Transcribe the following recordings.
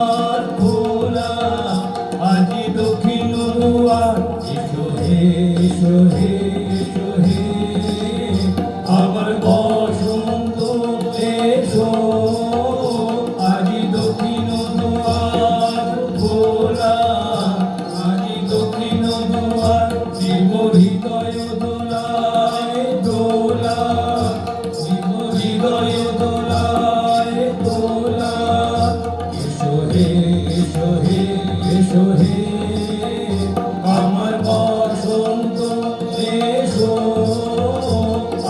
খোলা আজি দক্ষিণ দুয়ার, এসো হে এসো হে এসো হে আমার বসন্ত এসো, আজি দক্ষিণ দুয়ার খোলা, আজি দক্ষিণ দুয়ার জীব হৃদয় দোলায় দোলা, জীব হৃদয় দোলায় দোলা, এসো হে এসো হে এসো হে আমার বসন্ত এসো,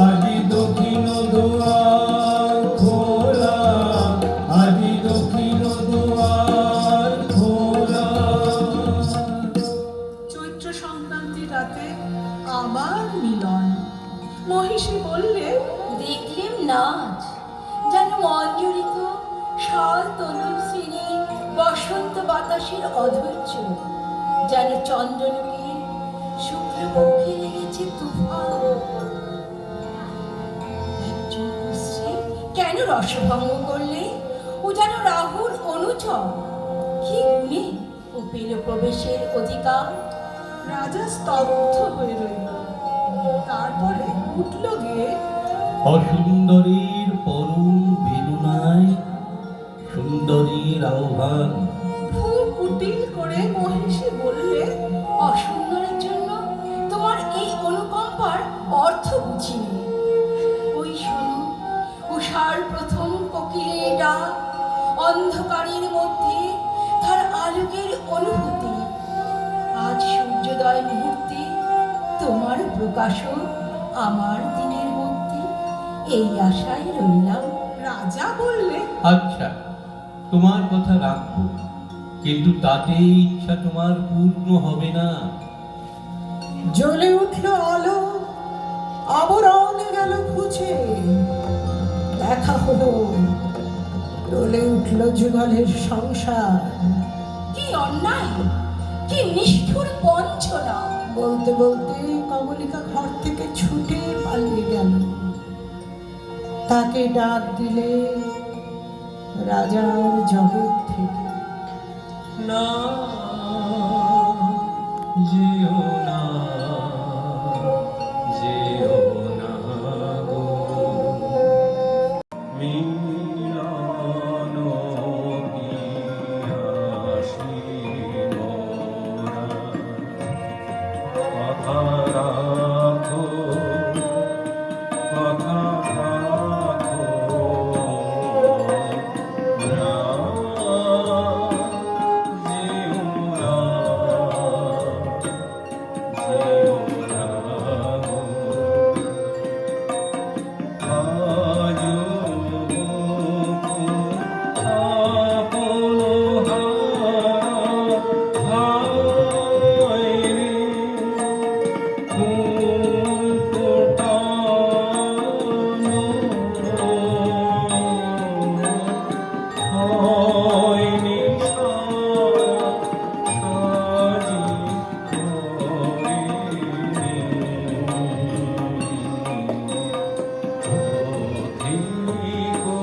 আজি দক্ষিণ দুয়ার খোলা, আজি দক্ষিণ দুয়ার খোলা। চৈত্র সংক্রান্তির রাতে আবার মিলন। মহিষী বললে, দেখলেম নাচ যেন মঞ্জরিত শাল তনুর শ্রেণী, বসন্ত বাতাসের অধৈর্য যেন চন্দ্রলোকে শুক্লপক্ষে লেগেছে তুফান। একজন কুশ্রী কেন রসভঙ্গ করলে, ও যেন রাহুর অনুচর, কি গুণে ও পেল প্রবেশের অধিকার। রাজা স্তব্ধ হয়ে রইল। তারপরে উঠল গিয়ে, অসুন্দরীর পরম বেদনায় সুন্দরীর আহ্বান। খুব কুটিল করে মহিষী বললে, অসুন্দরের জন্য তোমার এই অনুকম্পার অর্থ বুঝিনি। ওই শোনো, উষার প্রথম কোকিলের ডাক, অন্ধকারের মধ্যে তার আলোকের অনুভূতি। আজ সূর্যোদয় মুহূর্তে তোমার প্রকাশ আমার দিনের মধ্যে, এই আশায় রইলাম। রাজা বললে, আচ্ছা, তোমার কথা রাখবো, কিন্তু তাতে ইচ্ছা তোমার পূর্ণ হবে না। জ্বলে উঠল আলো, আবরণে গেল খুঁজে, দেখা হলো, টলে উঠল যুগলের সংসার। কি অন্যায়, কি নিষ্ঠুর বঞ্চনা! বলতে বলতে কমলিকা ঘর থেকে ছুটে পালিয়ে গেল। তাকে ডাক দিলে রাজার জগৎ থেকে, না যেও না, যেও না গো, মিলন পিয়াসী মোরা, কথা রাখো, কথা রাখো না, যেও না, যেও না গো, আজও আপন হারাইলে ফুল ফোটানো হয়নি সারা সাজি করিনি, পথিক গো